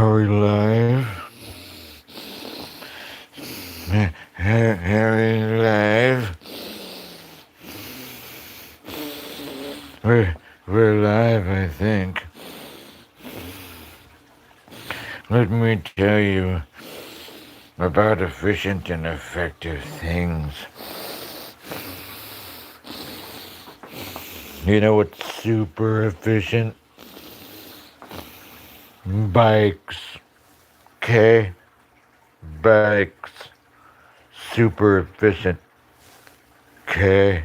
Are we live? Are we live? We're live, I think. Let me tell you about efficient and effective things. You know what's super efficient? Bikes. Okay? Bikes. Super efficient. Okay?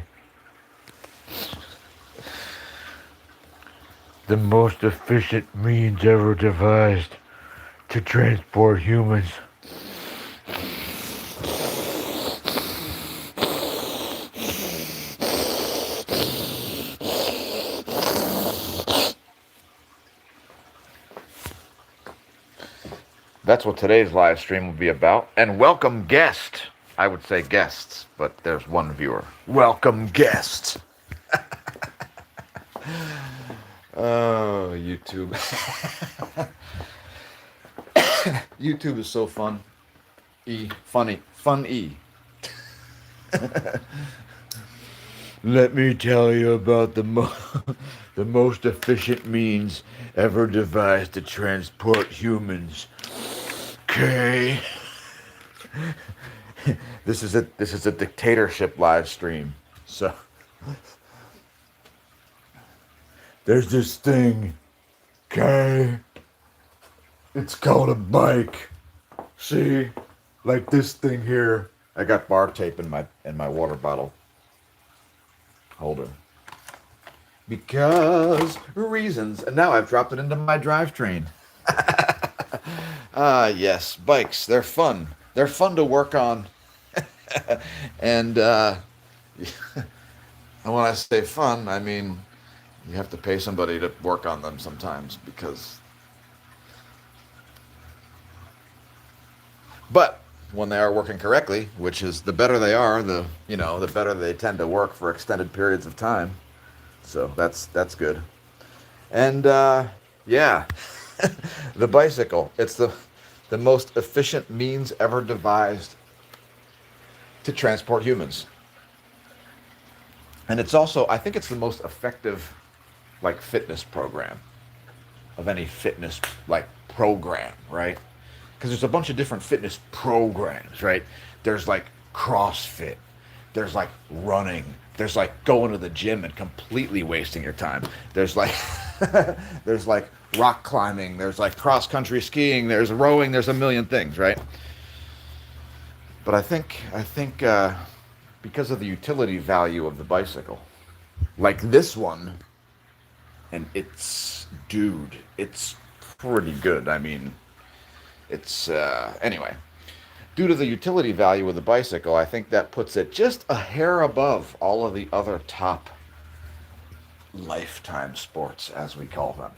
The most efficient means ever devised to transport humans. That's what today's live stream will be about. And welcome guest. I would say guests, but there's one viewer. Welcome guest. Oh, YouTube. YouTube is so fun. Funny. Fun. Let me tell you about the most efficient means ever devised to transport humans. Okay. This is a dictatorship live stream. So there's this thing. Okay. It's called a bike. See? Like this thing here. I got bar tape in my water bottle holder. Because reasons. And now I've dropped it into my drivetrain. Yes, bikes. They're fun. They're fun to work on. And when I say fun, I mean you have to pay somebody to work on them sometimes but when they are working correctly, which is the better they are, the better they tend to work for extended periods of time. So that's good. And yeah, the bicycle. It's the most efficient means ever devised to transport humans. And it's also, I think it's the most effective, like, fitness program of any fitness, like, program, right? Because there's a bunch of different fitness programs, right? There's, like, CrossFit. There's, like, running. There's, like, going to the gym and completely wasting your time. There's, like, there's, like, rock climbing. There's, like, cross-country skiing. There's rowing. There's a million things, right? But I think because of the utility value of the bicycle, like this one, and it's pretty good. I mean, it's anyway. Due to the utility value of the bicycle, I think that puts it just a hair above all of the other top lifetime sports, as we call them.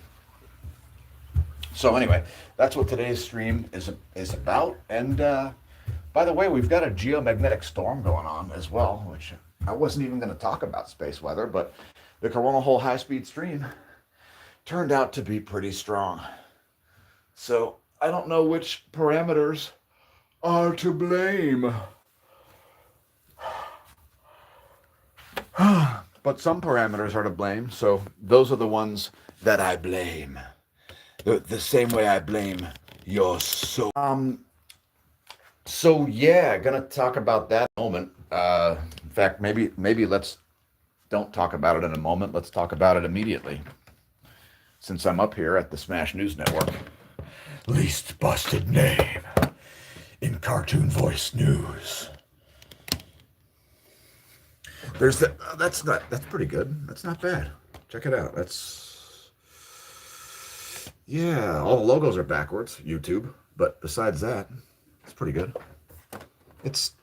So anyway, that's what today's stream is about. And by the way, we've got a geomagnetic storm going on as well, which I wasn't even going to talk about space weather, but the Corona Hole high-speed stream turned out to be pretty strong. So I don't know which parameters are to blame. But some parameters are to blame, so those are the ones that I blame. The same way I blame your soul. So yeah, gonna talk about that in a moment. In fact, maybe let's don't talk about it in a moment. Let's talk about it immediately. Since I'm up here at the Smash News Network. Least busted name in cartoon voice news. There's that's pretty good. That's not bad. Check it out. Yeah, all the logos are backwards, YouTube, but besides that, it's pretty good. It's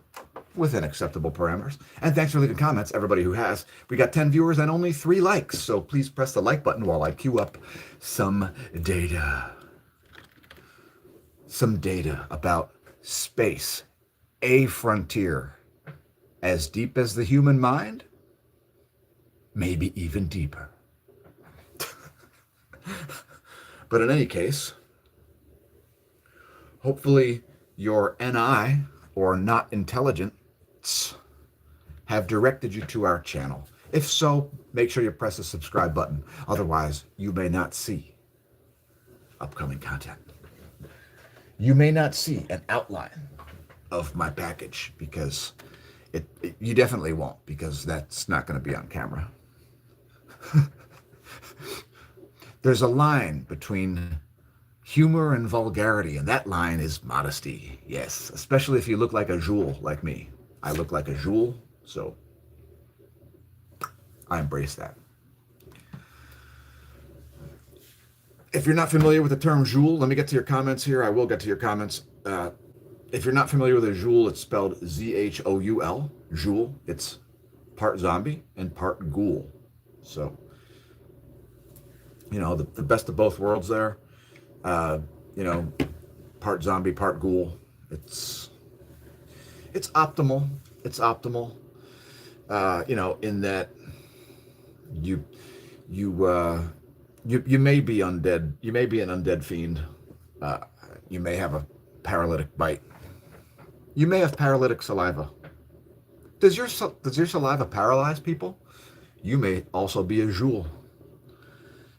within acceptable parameters. And thanks for leaving comments, everybody who has. We got 10 viewers and only 3 likes, so please press the like button while I queue up some data. Some data about space, a frontier, as deep as the human mind, maybe even deeper. But in any case, Hopefully your NI or not intelligence have directed you to our channel. If so, make sure you press the subscribe button. Otherwise, you may not see upcoming content. You may not see an outline of my package because you definitely won't, because that's not going to be on camera. There's a line between humor and vulgarity, and that line is modesty. Yes, especially if you look like a jewel like me. I look like a jewel, so I embrace that. If you're not familiar with the term Joule, let me get to your comments here. I will get to your comments. If you're not familiar with a Joule, it's spelled Z-H-O-U-L, Joule. It's part zombie and part ghoul. So, you know, the best of both worlds there. You know, part zombie, part ghoul. It's optimal. It's optimal. You know, in that you may be undead. You may be an undead fiend. You may have a paralytic bite. You may have paralytic saliva. Does your saliva paralyze people? You may also be a Joule.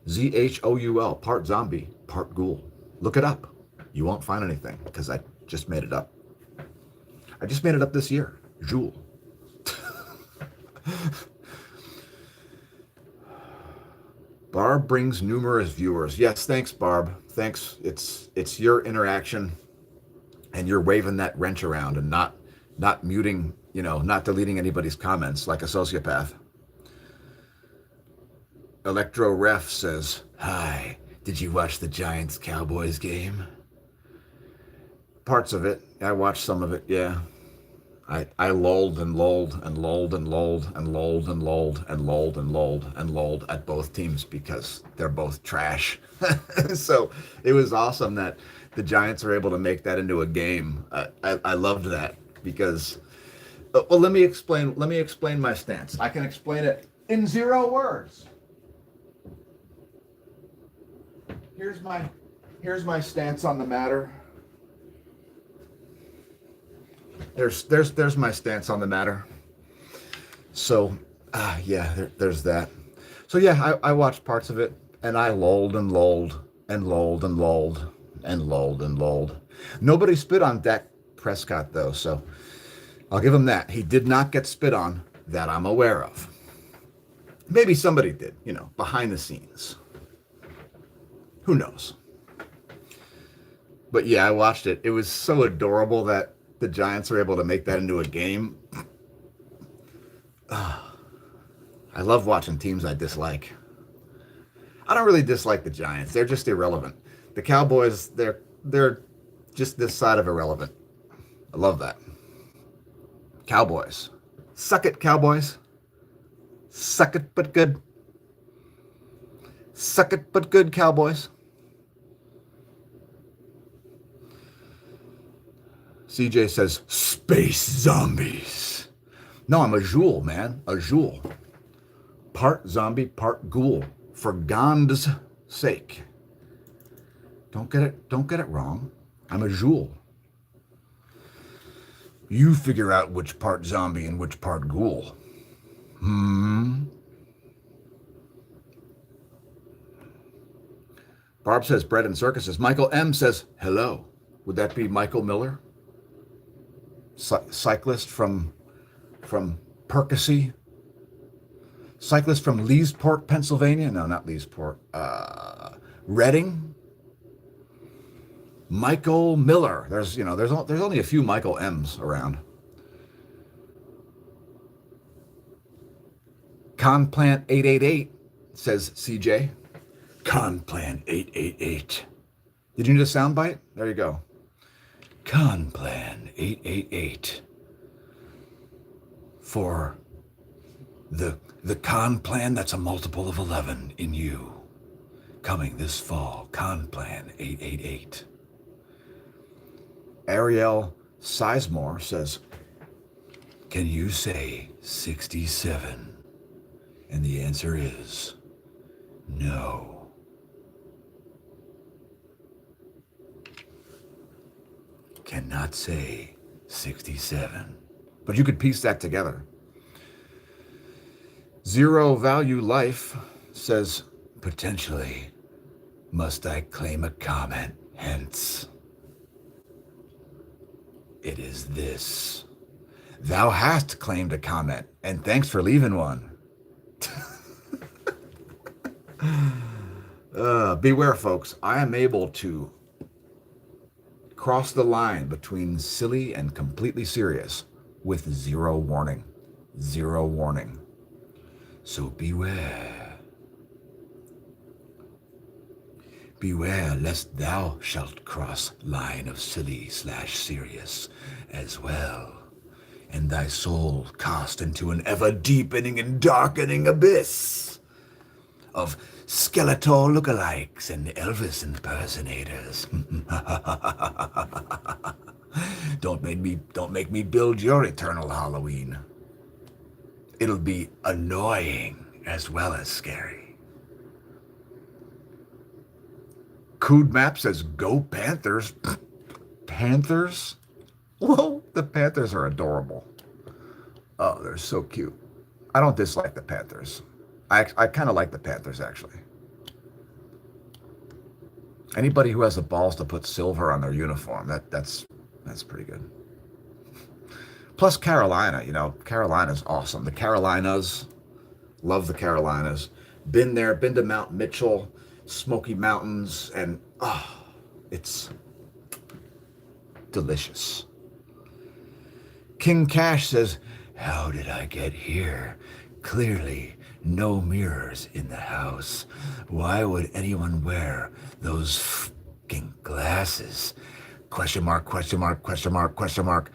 Z-H-O-U-L, part zombie, part ghoul. Look it up. You won't find anything because I just made it up. I just made it up this year. Joule. Barb brings numerous viewers. Yes, thanks, Barb. Thanks. It's your interaction, and you're waving that wrench around and not muting, you know, not deleting anybody's comments like a sociopath. Electro Ref says, "Hi, did you watch the Giants-Cowboys game?" Parts of it. I watched some of it, yeah. I lulled and lulled and lulled and lulled and lulled and lulled and lulled and lulled and lulled at both teams because they're both trash. So it was awesome that the Giants were able to make that into a game. I loved that because, well, let me explain my stance. I can explain it in 0 words. Here's my stance on the matter. There's my stance on the matter. So, yeah, there's that. So yeah, I watched parts of it, and I lulled and lulled and lulled and lulled and lulled and lulled. Nobody spit on Dak Prescott though, so I'll give him that. He did not get spit on that I'm aware of. Maybe somebody did, you know, behind the scenes. Who knows? But yeah, I watched it. It was so adorable that the Giants were able to make that into a game. I love watching teams I dislike. I don't really dislike the Giants. They're just irrelevant. The Cowboys, they're just this side of irrelevant. I love that. Cowboys. Suck it, Cowboys. Suck it, but good. Suck it, but good, Cowboys. CJ says, space zombies. No, I'm a Joule, man. A Joule. Part zombie, part ghoul. For God's sake. Don't get it wrong. I'm a Joule. You figure out which part zombie and which part ghoul. Barb says bread and circuses. Michael M says hello. Would that be Michael Miller? Cyclist from Percy. Cyclist from Leesport, Pennsylvania. No, not Leesport. Reading. Michael Miller. There's only a few Michael M's around. Conplant 888 says CJ. Conplant 888. Did you need a soundbite? There you go. Conplan 888 for the Conplan that's a multiple of 11 in you. Coming this fall, Conplan 888. Ariel Sizemore says, can you say 67? And the answer is no. cannot say 67. But you could piece that together. Zero Value Life says, potentially, must I claim a comment? Hence, it is this. Thou hast claimed a comment, and thanks for leaving one. Beware, folks. I am able to cross the line between silly and completely serious with zero warning. Zero warning. So beware. Beware lest thou shalt cross line of silly/serious as well, and thy soul cast into an ever-deepening and darkening abyss of Skeletor lookalikes and Elvis impersonators. Don't make me build your eternal Halloween. It'll be annoying as well as scary. Cood Map says, go Panthers. Panthers? Whoa, the Panthers are adorable. Oh, they're so cute. I don't dislike the Panthers. I kind of like the Panthers, actually. Anybody who has the balls to put silver on their uniform, that's pretty good. Plus Carolina, Carolina's awesome. The Carolinas, love the Carolinas. Been there, been to Mount Mitchell, Smoky Mountains, and it's delicious. King Cash says, how did I get here? Clearly, no mirrors in the house. Why would anyone wear those fucking glasses? Question mark, question mark, question mark, question mark.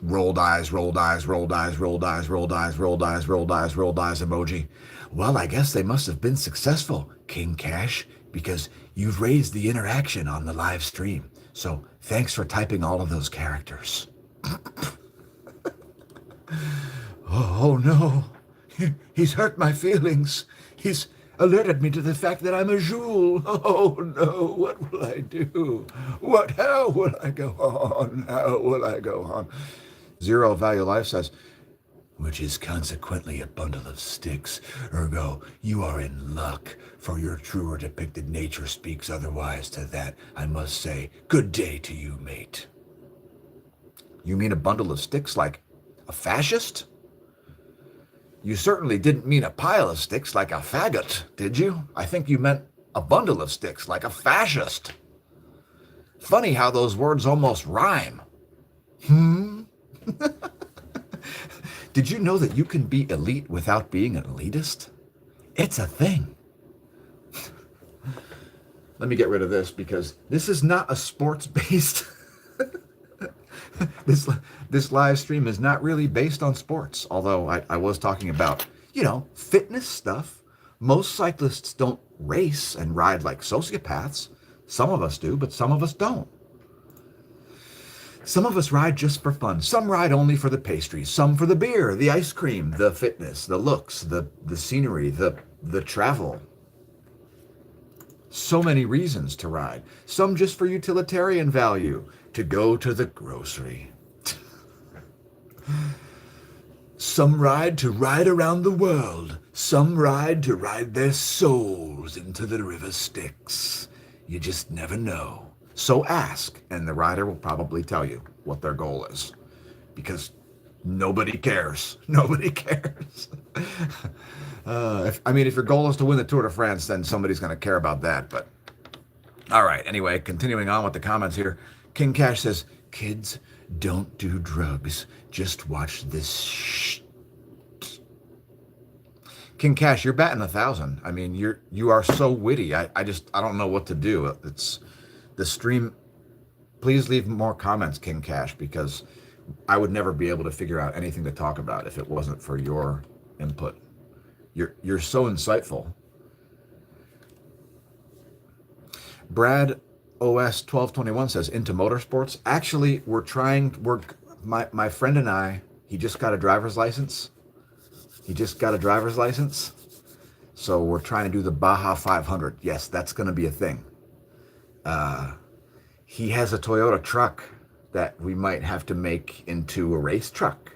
Rolled eyes, rolled eyes, rolled eyes, rolled eyes, rolled eyes, rolled eyes, rolled eyes, rolled eyes emoji. Well, I guess they must have been successful, King Cash, because you've raised the interaction on the live stream. So thanks for typing all of those characters. Oh no, he's hurt my feelings. He's alerted me to the fact that I'm a Joule. Oh no, what will I do? How will I go on? How will I go on? Zero Value Life says, which is consequently a bundle of sticks. Ergo, you are in luck, for your truer depicted nature speaks otherwise. To that, I must say, good day to you, mate. You mean a bundle of sticks like a fascist? You certainly didn't mean a pile of sticks like a faggot, did you? I think you meant a bundle of sticks like a fascist. Funny how those words almost rhyme. Did you know that you can be elite without being an elitist? It's a thing. Let me get rid of this because this is not a sports-based... This live stream is not really based on sports, although I was talking about, fitness stuff. Most cyclists don't race and ride like sociopaths. Some of us do, but some of us don't. Some of us ride just for fun. Some ride only for the pastries, some for the beer, the ice cream, the fitness, the looks, the scenery, the travel. So many reasons to ride. Some just for utilitarian value, to go to the grocery. Some ride to ride around the world. Some ride to ride their souls into the river Styx. You just never know. So ask, and the rider will probably tell you what their goal is. Because nobody cares. Nobody cares. If your goal is to win the Tour de France, then somebody's going to care about that. But all right, anyway, continuing on with the comments here. King Cash says, kids, don't do drugs. Just watch this King Cash, you're batting 1,000. I mean, you are so witty. I don't know what to do. It's the stream. Please leave more comments, King Cash, because I would never be able to figure out anything to talk about if it wasn't for your input. You're so insightful. Brad OS 1221 says, into motorsports. Actually, my friend and I, he just got a driver's license. So we're trying to do the Baja 500. Yes, that's going to be a thing. He has a Toyota truck. that we might have to make into a race truck.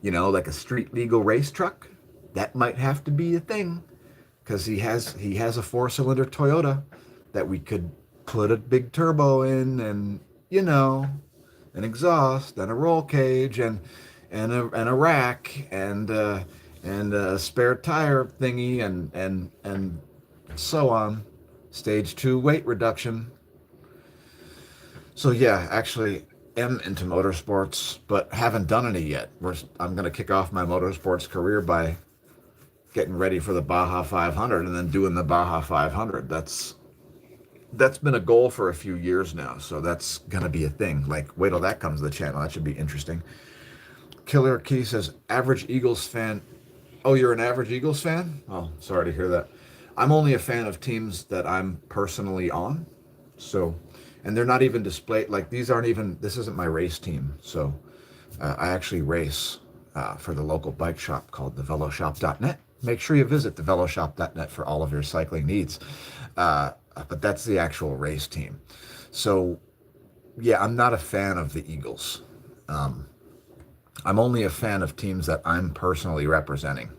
Like a street legal race truck. That might have to be a thing, because he has a 4-cylinder Toyota that we could put a big turbo in, and an exhaust and a roll cage and a rack and a spare tire thingy and so on. Stage 2 weight reduction. So yeah, actually am into motorsports, but haven't done any yet. I'm going to kick off my motorsports career by getting ready for the Baja 500 and then doing the Baja 500. That's been a goal for a few years now, so that's going to be a thing. Like, wait till that comes to the channel. That should be interesting. Killer Key says, average Eagles fan. Oh, you're an average Eagles fan? Oh, sorry to hear that. I'm only a fan of teams that I'm personally on. So, and they're not even displayed, like this isn't my race team. So I actually race for the local bike shop called theveloshop.net. Make sure you visit theveloshop.net for all of your cycling needs. But that's the actual race team. So yeah, I'm not a fan of the Eagles. I'm only a fan of teams that I'm personally representing,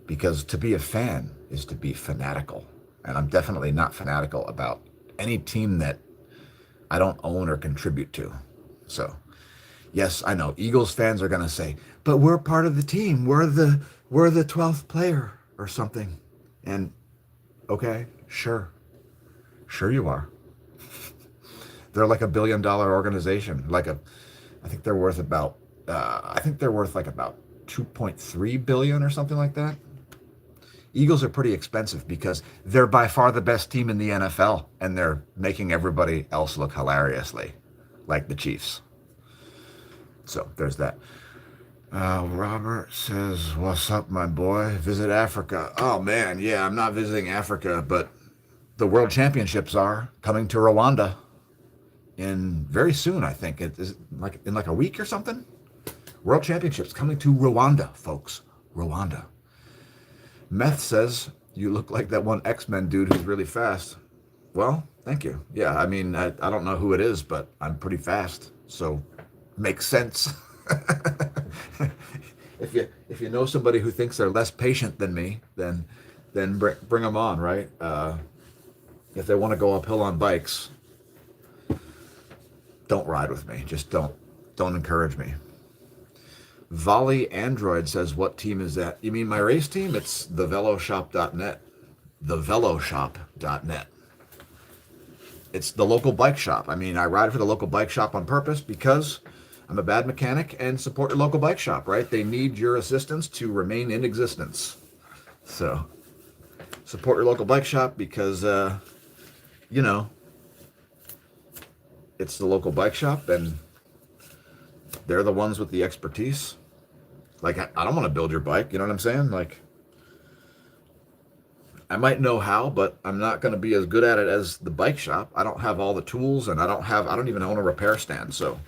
because to be a fan is to be fanatical. And I'm definitely not fanatical about any team that I don't own or contribute to. So, yes, I know Eagles fans are going to say, but we're part of the team. We're the 12th player or something. And okay, sure you are. They're like $1 billion organization. I think they're worth about like about 2.3 billion or something like that. Eagles are pretty expensive because they're by far the best team in the NFL, and they're making everybody else look hilariously like the Chiefs. So there's that. Robert says, what's up, my boy? Visit Africa. Oh man, yeah, I'm not visiting Africa, but the World Championships are coming to Rwanda in very soon. I think it is like in like a week or something. World Championships coming to Rwanda, folks. Rwanda. Meth says, you look like that one X-Men dude who's really fast. Well, thank you. Yeah, I mean, I don't know who it is, but I'm pretty fast, so makes sense. If you know somebody who thinks they're less patient than me, then bring them on, right? If they want to go uphill on bikes, don't ride with me. Just don't encourage me. Volley Android says, what team is that? You mean my race team? It's theveloshop.net. Theveloshop.net. It's the local bike shop. I mean, I ride for the local bike shop on purpose because I'm a bad mechanic, and support your local bike shop, right? They need your assistance to remain in existence. So support your local bike shop because, it's the local bike shop, and they're the ones with the expertise. Like, I don't want to build your bike. You know what I'm saying? Like, I might know how, but I'm not going to be as good at it as the bike shop. I don't have all the tools, and I don't even own a repair stand. So,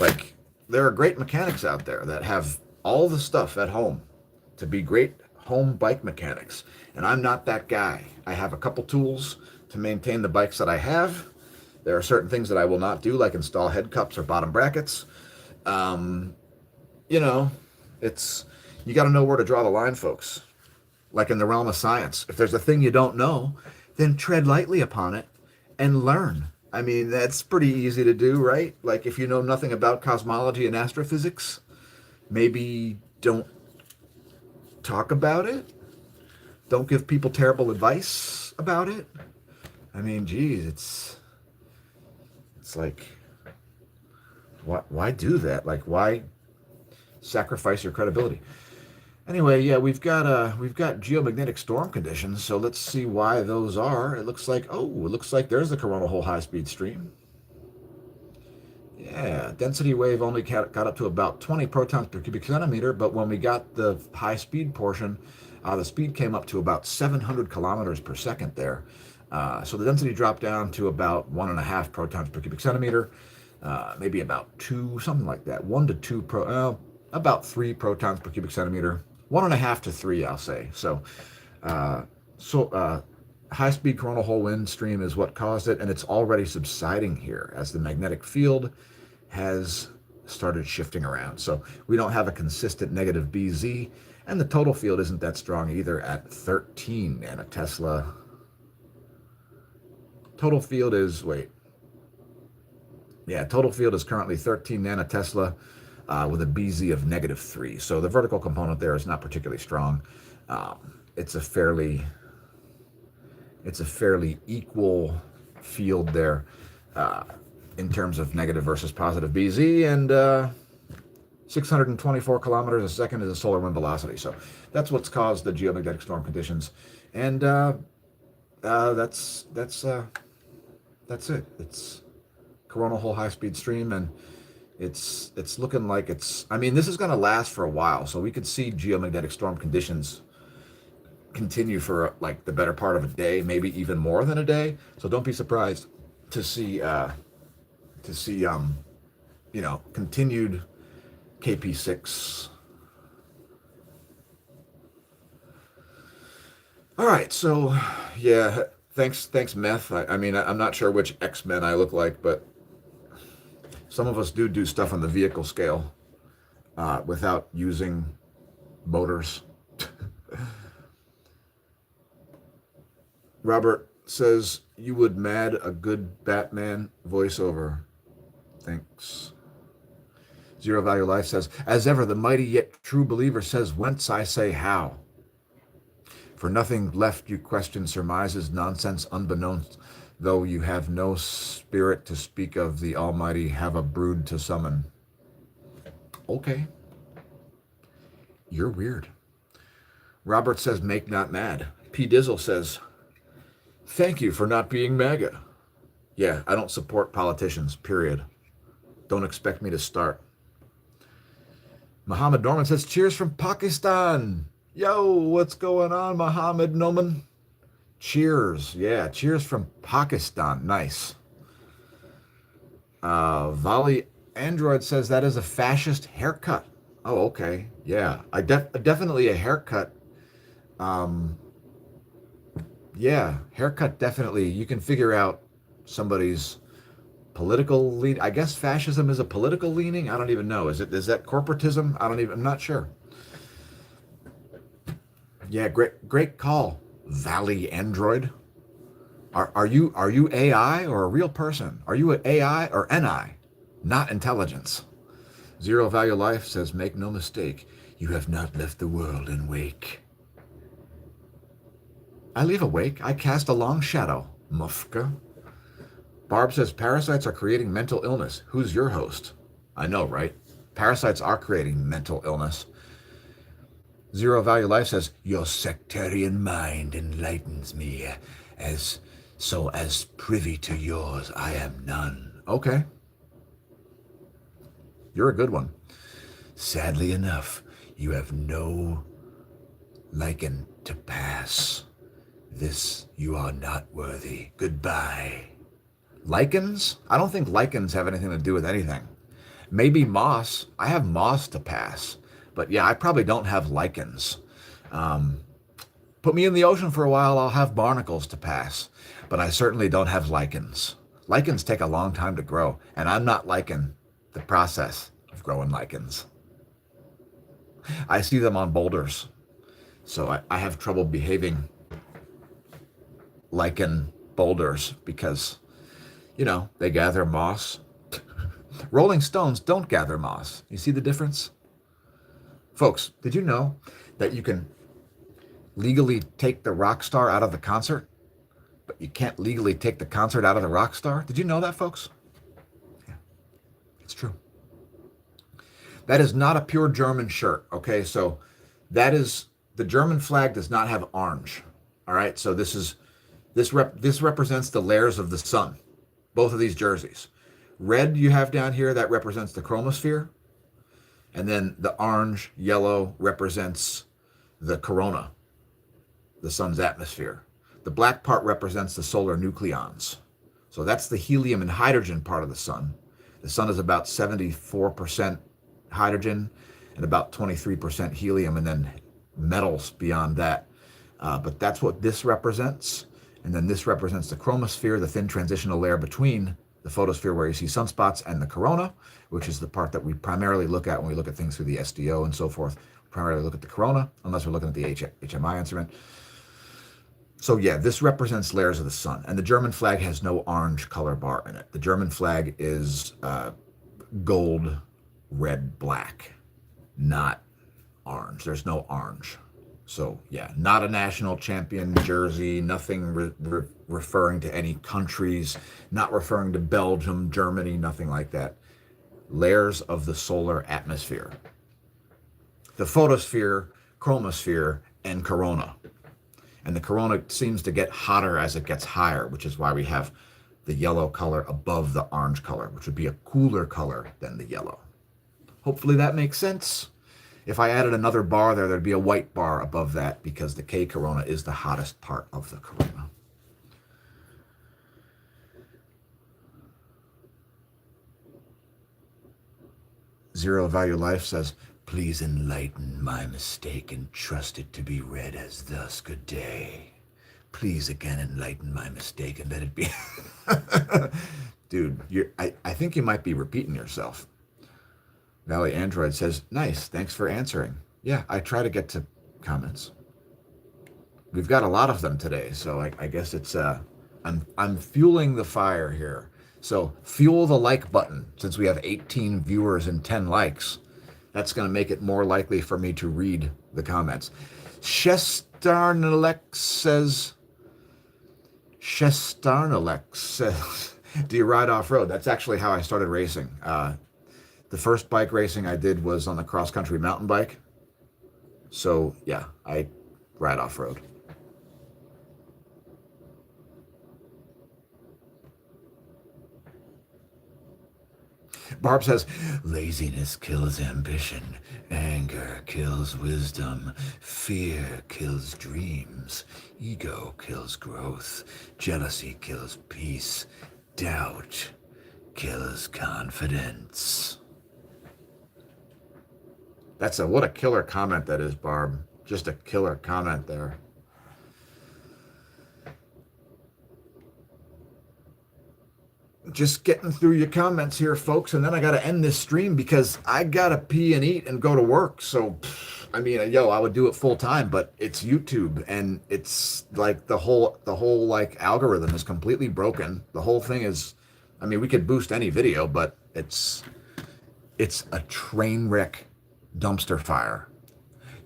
like, there are great mechanics out there that have all the stuff at home to be great home bike mechanics. And I'm not that guy. I have a couple tools to maintain the bikes that I have. There are certain things that I will not do, like install head cups or bottom brackets. You got to know where to draw the line, folks. Like in the realm of science, if there's a thing you don't know, then tread lightly upon it and learn. I mean, that's pretty easy to do, right? Like, if you know nothing about cosmology and astrophysics, maybe don't talk about it. Don't give people terrible advice about it. I mean, geez, it's like, why do that? Like, why sacrifice your credibility? Anyway, yeah, we've got geomagnetic storm conditions, so let's see why those are. It looks like there's the coronal hole high-speed stream. Yeah, density wave only got up to about 20 protons per cubic centimeter, but when we got the high-speed portion, the speed came up to about 700 kilometers per second there. So the density dropped down to about 1.5 protons per cubic centimeter, maybe about 2, something like that. 1 to 2 about 3 protons per cubic centimeter. 1.5 to 3, I'll say. So high-speed coronal hole wind stream is what caused it, and it's already subsiding here as the magnetic field has started shifting around. So we don't have a consistent negative BZ, and the total field isn't that strong either at 13 nanotesla. Total field is, total field is currently 13 nanotesla with a BZ of -3. So the vertical component there is not particularly strong. It's a fairly equal field there in terms of negative versus positive BZ, and 624 kilometers a second is a solar wind velocity. So that's what's caused the geomagnetic storm conditions, and that's it. It's coronal hole high-speed stream, and it's looking like it's. I mean, this is going to last for a while, so we could see geomagnetic storm conditions continue for like the better part of a day, maybe even more than a day. So don't be surprised to see continued KP6. All right, so yeah, thanks Meth. I mean, I'm not sure which X-Men I look like, but some of us do stuff on the vehicle scale without using motors. Robert says, you would mad a good Batman voiceover. Thanks. Zero Value Life says, as ever, the mighty yet true believer says, whence I say how. For nothing left you question surmises, nonsense unbeknownst, though you have no spirit to speak of, the Almighty have a brood to summon. Okay. You're weird. Robert says, make not mad. P. Dizzle says, thank you for not being MAGA. Yeah, I don't support politicians, period. Don't expect me to start. Muhammad Norman says, cheers from Pakistan. Yo, what's going on, Muhammad Norman? Cheers. Yeah, cheers from Pakistan. Nice. Volley Android says that is a fascist haircut. Oh, okay. Yeah, definitely a haircut. Yeah, haircut definitely. You can figure out somebody's political lean. I guess fascism is a political leaning. I don't even know. Is that corporatism? I'm not sure. Yeah, great call, Valley Android. Are you AI or a real person? Are you an AI or NI? Not intelligence. Zero Value Life says, make no mistake, you have not left the world in wake. I leave a wake. I cast a long shadow, Mufka. Barb says, parasites are creating mental illness. Who's your host? I know, right? Parasites are creating mental illness. Zero Value Life says, your sectarian mind enlightens me, as privy to yours I am none. Okay. You're a good one. Sadly enough, you have no lichen to pass. This you are not worthy. Goodbye. Lichens? I don't think lichens have anything to do with anything. Maybe moss. I have moss to pass. But yeah, I probably don't have lichens. Put me in the ocean for a while, I'll have barnacles to pass. But I certainly don't have lichens. Lichens take a long time to grow, and I'm not liking the process of growing lichens. I see them on boulders, so I have trouble behaving lichen boulders because, they gather moss. Rolling stones don't gather moss. You see the difference? Folks, did you know that you can legally take the rock star out of the concert, but you can't legally take the concert out of the rock star? Did you know that, folks? Yeah, it's true. That is not a pure German shirt, okay? So the German flag does not have orange, all right? So this represents the layers of the sun, both of these jerseys. Red you have down here, that represents the chromosphere. And then the orange, yellow represents the corona, the sun's atmosphere. The black part represents the solar nucleons. So that's the helium and hydrogen part of the sun. The sun is about 74% hydrogen and about 23% helium, and then metals beyond that. But that's what this represents. And then this represents the chromosphere, the thin transitional layer between the photosphere where you see sunspots and the corona, which is the part that we primarily look at when we look at things through the SDO and so forth. We primarily look at the corona, unless we're looking at the HMI instrument. So yeah, this represents layers of the sun. And the German flag has no orange color bar in it. The German flag is gold, red, black, not orange. There's no orange. So yeah, not a national champion jersey, nothing referring to any countries, not referring to Belgium, Germany, nothing like that. Layers of the solar atmosphere. The photosphere, chromosphere, and corona. And the corona seems to get hotter as it gets higher, which is why we have the yellow color above the orange color, which would be a cooler color than the yellow. Hopefully that makes sense. If I added another bar there, there'd be a white bar above that because the K corona is the hottest part of the corona. Zero Value Life says, please enlighten my mistake and trust it to be read as thus. Good day. Please again enlighten my mistake and let it be. Dude, I think you might be repeating yourself. Valley Android says, nice, thanks for answering. Yeah, I try to get to comments. We've got a lot of them today, so I guess it's I'm fueling the fire here. So fuel the like button. Since we have 18 viewers and 10 likes, that's going to make it more likely for me to read the comments. Shestarnalek says, do you ride off-road? That's actually how I started racing. The first bike racing I did was on the cross-country mountain bike. So, yeah, I ride off-road. Barb says, laziness kills ambition, anger kills wisdom, fear kills dreams, ego kills growth, jealousy kills peace, doubt kills confidence. What a killer comment that is, Barb. Just a killer comment there. Just getting through your comments here, folks, and then I got to end this stream because I got to pee and eat and go to work. So, I mean, I would do it full time, but it's YouTube, and it's like the whole like algorithm is completely broken. The whole thing is, I mean, we could boost any video, but it's a train wreck dumpster fire.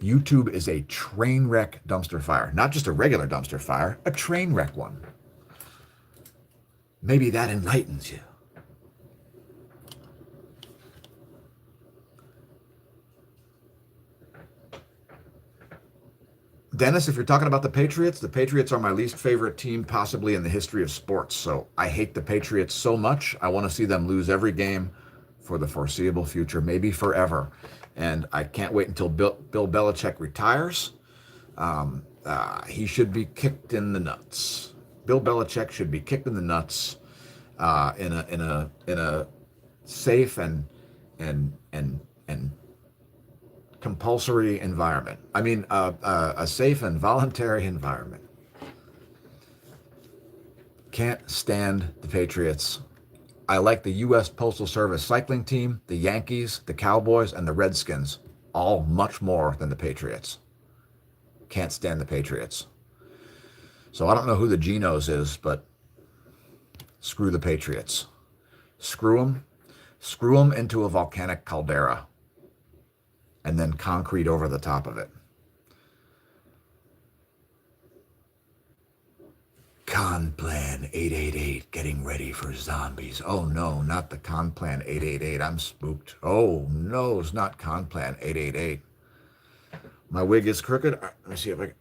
YouTube is a train wreck dumpster fire, not just a regular dumpster fire, a train wreck one. Maybe that enlightens you. Dennis, if you're talking about the Patriots are my least favorite team possibly in the history of sports. So I hate the Patriots so much. I want to see them lose every game for the foreseeable future, maybe forever. And I can't wait until Bill Belichick retires. He should be kicked in the nuts. Bill Belichick should be kicked in the nuts in a safe and compulsory environment. I mean, a safe and voluntary environment. Can't stand the Patriots. I like the U.S. Postal Service cycling team, the Yankees, the Cowboys, and the Redskins, all much more than the Patriots. Can't stand the Patriots. So I don't know who the Genos is, but screw the Patriots. Screw them. Screw them into a volcanic caldera and then concrete over the top of it. Con Plan 888 getting ready for zombies. Oh no, not the Con Plan 888. I'm spooked. Oh no, it's not Con Plan 888. My wig is crooked. Let me see if I can.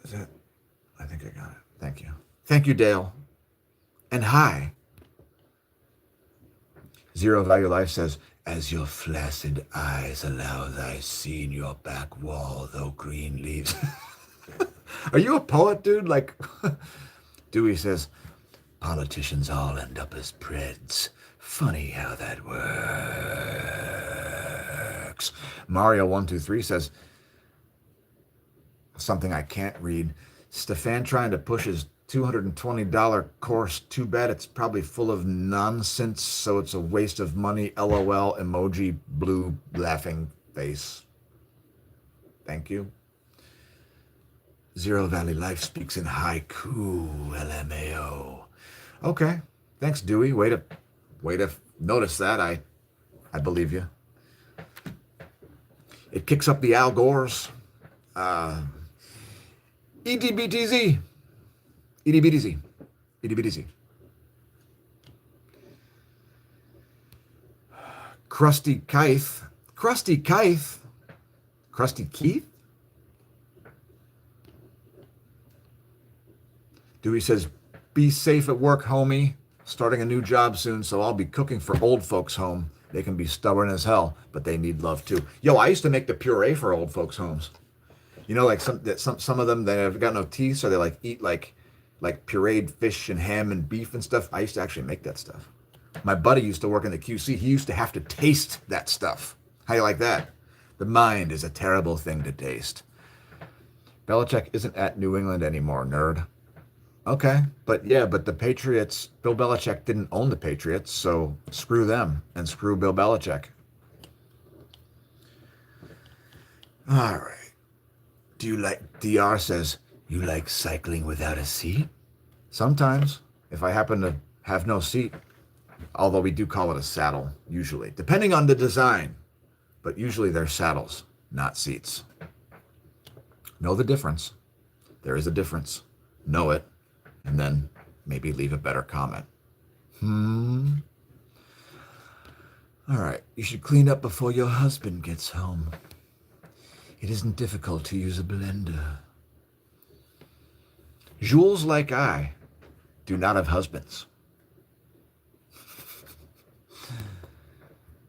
Is that? I think I got it. Thank you. Thank you, Dale. And hi. Zero Value Life says, as your flaccid eyes allow thy seen your back wall, though green leaves. Are you a poet, dude? Like, Dewey says, politicians all end up as Preds. Funny how that works. Mario123 says, something I can't read. Stefan trying to push his $220 course. Too bad it's probably full of nonsense, so it's a waste of money. LOL, emoji, blue, laughing face. Thank you. Zero Valley Life speaks in haiku, LMAO. Okay. Thanks, Dewey. Way to notice that. I believe you. It kicks up the Al Gores. EDBTZ. EDBTZ. EDBTZ. Krusty Keith. Krusty Keith. Krusty Keith? Dewey says, be safe at work, homie. Starting a new job soon, so I'll be cooking for old folks' home. They can be stubborn as hell, but they need love too. Yo, I used to make the puree for old folks' homes. You know, like some of them, they have got no teeth, so they like eat like pureed fish and ham and beef and stuff. I used to actually make that stuff. My buddy used to work in the QC. He used to have to taste that stuff. How you like that? The mind is a terrible thing to taste. Belichick isn't at New England anymore, nerd. Okay, but the Patriots, Bill Belichick didn't own the Patriots, so screw them and screw Bill Belichick. All right. DR says, you like cycling without a seat? Sometimes, if I happen to have no seat, although we do call it a saddle, usually, depending on the design, but usually they're saddles, not seats. Know the difference. There is a difference. Know it. And then maybe leave a better comment. All right. You should clean up before your husband gets home. It isn't difficult to use a blender. Jules, like I, do not have husbands.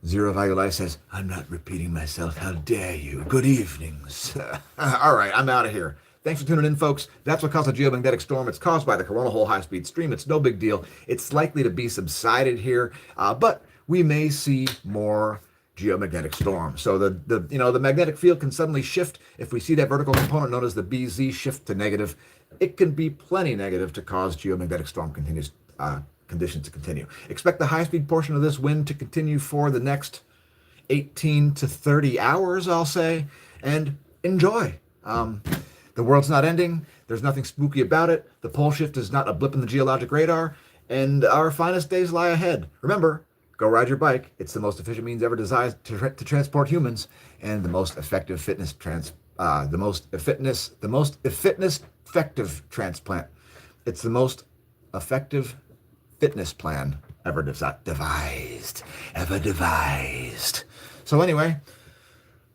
Zero Value Life says, I'm not repeating myself. How dare you? Good evenings. All right. I'm out of here. Thanks for tuning in, folks. That's what caused a geomagnetic storm. It's caused by the coronal hole high-speed stream. It's no big deal. It's likely to be subsided here, but we may see more geomagnetic storms. So the magnetic field can suddenly shift. If we see that vertical component known as the BZ shift to negative, it can be plenty negative to cause geomagnetic storm conditions to continue. Expect the high-speed portion of this wind to continue for the next 18 to 30 hours, I'll say, and enjoy. The world's not ending. There's nothing spooky about it. The pole shift is not a blip in the geologic radar, and our finest days lie ahead. Remember, go ride your bike. It's the most efficient means ever designed to transport humans, and the most effective effective transplant. It's the most effective fitness plan ever devised. So anyway,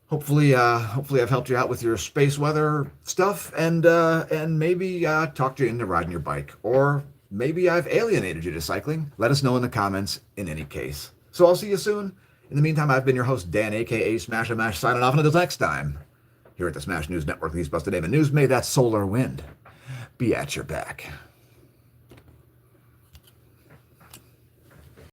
hopefully I've helped you out with your space weather stuff, and maybe talked you into riding your bike, or maybe I've alienated you to cycling. Let us know in the comments in any case. So I'll see you soon. In the meantime, I've been your host, Dan, a.k.a. Smash and Mash, signing off. And until next time, here at the Smash News Network, these busted Name and News, may that solar wind be at your back.